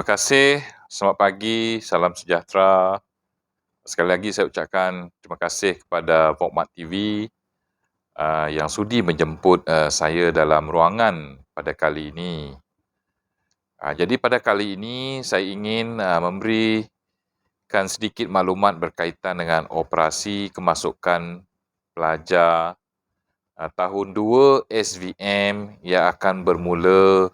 Terima kasih. Selamat pagi, salam sejahtera. Sekali lagi saya ucapkan terima kasih kepada Vokmat TV yang sudi menjemput saya dalam ruangan pada kali ini. Jadi pada kali ini saya ingin memberikan sedikit maklumat berkaitan dengan operasi kemasukan pelajar tahun 2 SVM yang akan bermula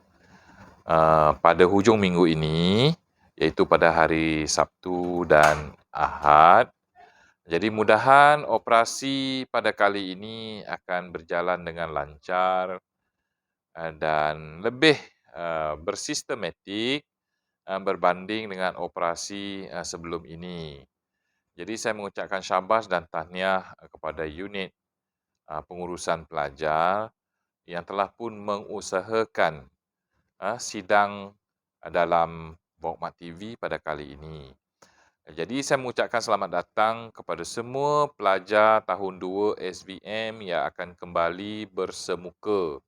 pada hujung minggu ini, iaitu pada hari Sabtu dan Ahad. Jadi mudahan operasi pada kali ini akan berjalan dengan lancar dan lebih bersistematik berbanding dengan operasi sebelum ini. Jadi saya mengucapkan syabas dan tahniah kepada unit pengurusan pelajar yang telah pun mengusahakan sidang dalam Vokmat TV pada kali ini. Jadi saya mengucapkan selamat datang kepada semua pelajar tahun 2 SVM yang akan kembali bersemuka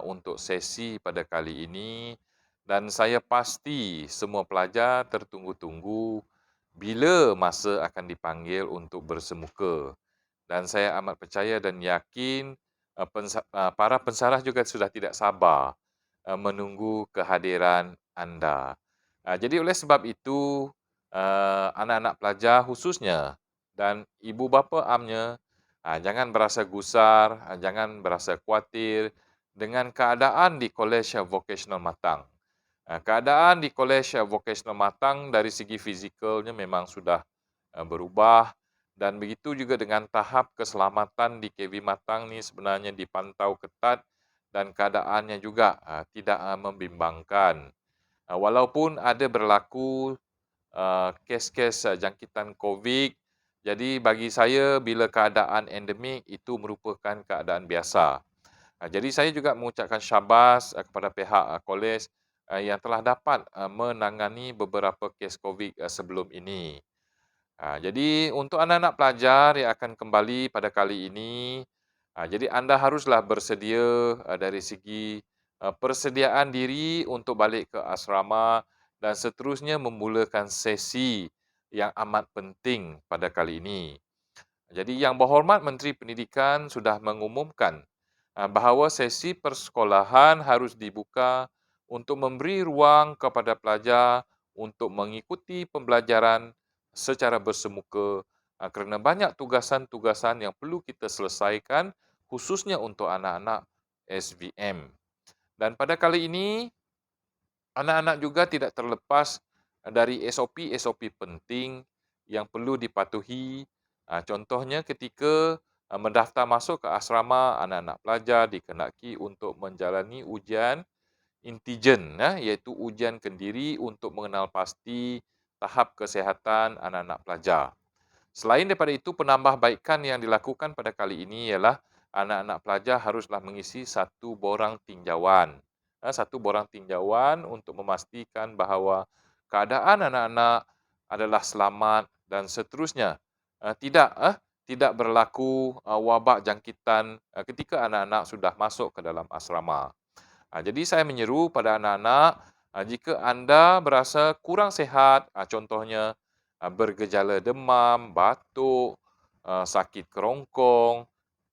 untuk sesi pada kali ini, dan saya pasti semua pelajar tertunggu-tunggu bila masa akan dipanggil untuk bersemuka. Dan saya amat percaya dan yakin para pensarah juga sudah tidak sabar menunggu kehadiran anda. Jadi oleh sebab itu, anak-anak pelajar khususnya dan ibu bapa amnya, jangan berasa gusar, jangan berasa khawatir dengan keadaan di Kolej Vocational Matang. Keadaan di Kolej Vocational Matang dari segi fizikalnya memang sudah berubah, dan begitu juga dengan tahap keselamatan di KV Matang ni sebenarnya dipantau ketat dan keadaannya juga tidak membimbangkan. Walaupun ada berlaku kes-kes jangkitan COVID, jadi bagi saya bila keadaan endemik itu merupakan keadaan biasa. Jadi saya juga mengucapkan syabas kepada pihak kolej yang telah dapat menangani beberapa kes COVID sebelum ini. Jadi untuk anak-anak pelajar yang akan kembali pada kali ini, jadi anda haruslah bersedia dari segi persediaan diri untuk balik ke asrama dan seterusnya memulakan sesi yang amat penting pada kali ini. Jadi Yang Berhormat Menteri Pendidikan sudah mengumumkan bahawa sesi persekolahan harus dibuka untuk memberi ruang kepada pelajar untuk mengikuti pembelajaran secara bersemuka kerana banyak tugasan-tugasan yang perlu kita selesaikan khususnya untuk anak-anak SVM. Dan pada kali ini, anak-anak juga tidak terlepas dari SOP-SOP penting yang perlu dipatuhi. Contohnya ketika mendaftar masuk ke asrama, anak-anak pelajar dikehendaki untuk menjalani ujian intijen, iaitu ujian kendiri untuk mengenal pasti tahap kesihatan anak-anak pelajar. Selain daripada itu, penambahbaikan yang dilakukan pada kali ini ialah anak-anak pelajar haruslah mengisi satu borang tinjauan. Satu borang tinjauan untuk memastikan bahawa keadaan anak-anak adalah selamat dan seterusnya. Tidak berlaku wabak jangkitan ketika anak-anak sudah masuk ke dalam asrama. Jadi saya menyeru pada anak-anak, jika anda berasa kurang sihat, contohnya bergejala demam, batuk, sakit kerongkong,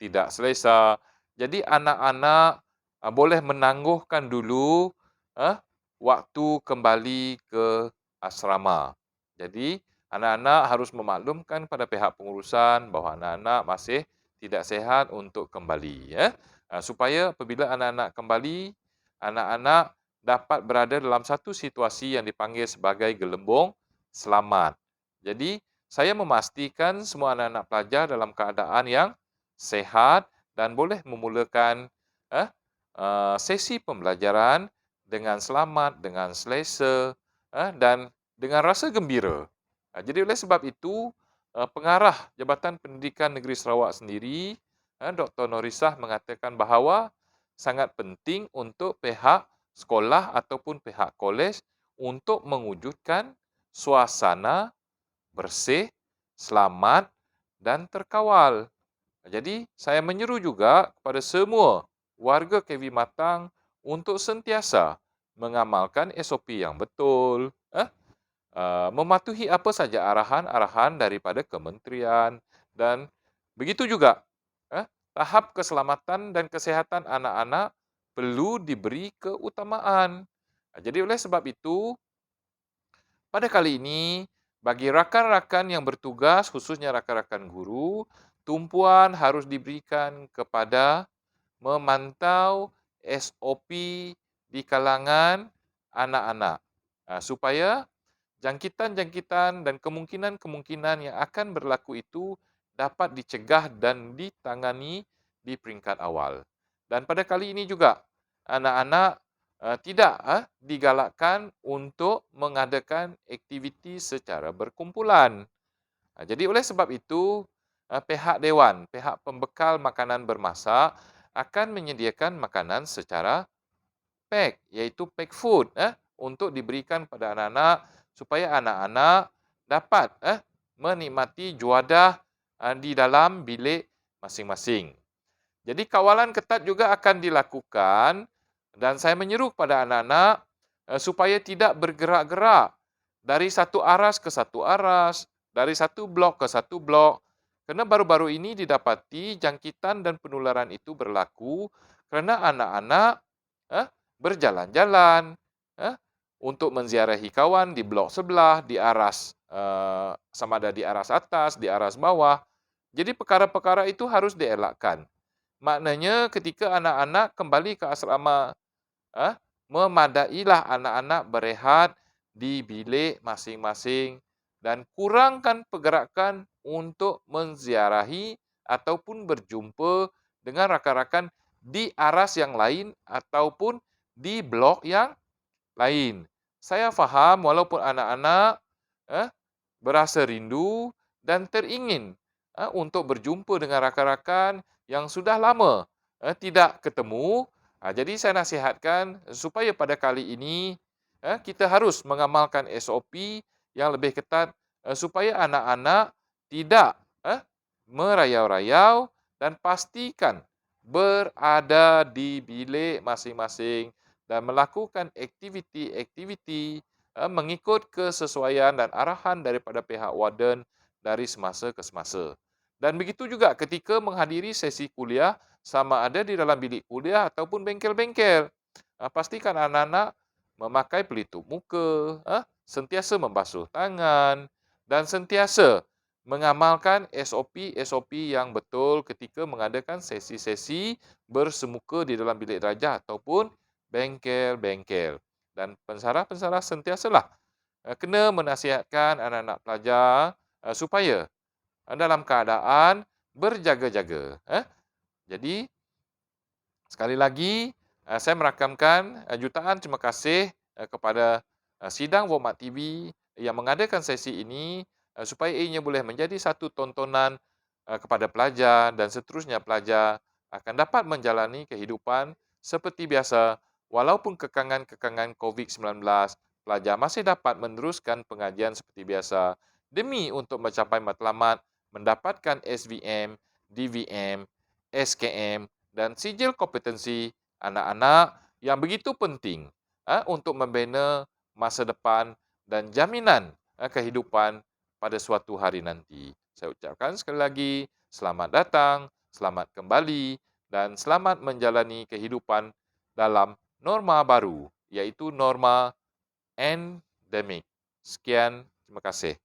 tidak selesa, jadi anak-anak boleh menangguhkan dulu waktu kembali ke asrama. Jadi anak-anak harus memaklumkan pada pihak pengurusan bahawa anak-anak masih tidak sihat untuk kembali, supaya apabila anak-anak kembali, anak-anak dapat berada dalam satu situasi yang dipanggil sebagai gelembung selamat. Jadi, saya memastikan semua anak-anak pelajar dalam keadaan yang sehat dan boleh memulakan sesi pembelajaran dengan selamat, dengan selesa dan dengan rasa gembira. Jadi oleh sebab itu, Pengarah Jabatan Pendidikan Negeri Sarawak sendiri, Dr. Norisah mengatakan bahawa sangat penting untuk pihak sekolah ataupun pihak kolej untuk mewujudkan suasana bersih, selamat dan terkawal. Jadi, saya menyeru juga kepada semua warga KV Matang untuk sentiasa mengamalkan SOP yang betul, mematuhi apa saja arahan-arahan daripada kementerian dan begitu juga tahap keselamatan dan kesehatan anak-anak perlu diberi keutamaan. Jadi oleh sebab itu, pada kali ini, bagi rakan-rakan yang bertugas, khususnya rakan-rakan guru, tumpuan harus diberikan kepada memantau SOP di kalangan anak-anak, supaya jangkitan-jangkitan dan kemungkinan-kemungkinan yang akan berlaku itu dapat dicegah dan ditangani di peringkat awal. Dan pada kali ini juga, anak-anak tidak digalakkan untuk mengadakan aktiviti secara berkumpulan. Jadi oleh sebab itu, pihak dewan, pihak pembekal makanan bermasak akan menyediakan makanan secara pack, iaitu pack food untuk diberikan pada anak-anak supaya anak-anak dapat menikmati juadah di dalam bilik masing-masing. Jadi kawalan ketat juga akan dilakukan dan saya menyeru kepada anak-anak supaya tidak bergerak-gerak dari satu aras ke satu aras, dari satu blok ke satu blok. Kerana baru-baru ini didapati jangkitan dan penularan itu berlaku kerana anak-anak eh, berjalan-jalan untuk menziarahi kawan di blok sebelah, di aras sama ada di aras atas, di aras bawah. Jadi perkara-perkara itu harus dielakkan. Maknanya ketika anak-anak kembali ke asrama, memadailah anak-anak berehat di bilik masing-masing dan kurangkan pergerakan untuk menziarahi ataupun berjumpa dengan rakan-rakan di aras yang lain ataupun di blok yang lain. Saya faham walaupun anak-anak eh, berasa rindu dan teringin untuk berjumpa dengan rakan-rakan yang sudah lama tidak ketemu. Jadi saya nasihatkan supaya pada kali ini kita harus mengamalkan SOP yang lebih ketat supaya anak-anak tidak merayau-rayau dan pastikan berada di bilik masing-masing dan melakukan aktiviti-aktiviti mengikut kesesuaian dan arahan daripada pihak warden dari semasa ke semasa. Dan begitu juga ketika menghadiri sesi kuliah, sama ada di dalam bilik kuliah ataupun bengkel-bengkel. Pastikan anak-anak memakai pelitup muka, sentiasa membasuh tangan, dan sentiasa mengamalkan SOP-SOP yang betul ketika mengadakan sesi-sesi bersemuka di dalam bilik darjah ataupun bengkel-bengkel. Dan pensarah-pensarah sentiasalah kena menasihatkan anak-anak pelajar supaya dalam keadaan berjaga-jaga. Jadi, sekali lagi, saya merakamkan jutaan terima kasih kepada Sidang Womat TV yang mengadakan sesi ini supaya ianya boleh menjadi satu tontonan kepada pelajar dan seterusnya pelajar akan dapat menjalani kehidupan seperti biasa walaupun kekangan-kekangan COVID-19, pelajar masih dapat meneruskan pengajian seperti biasa demi untuk mencapai matlamat mendapatkan SVM, DVM, SKM dan sijil kompetensi anak-anak yang begitu penting untuk membina masa depan dan jaminan kehidupan pada suatu hari nanti. Saya ucapkan sekali lagi, selamat datang, selamat kembali, dan selamat menjalani kehidupan dalam norma baru, iaitu norma endemik. Sekian, terima kasih.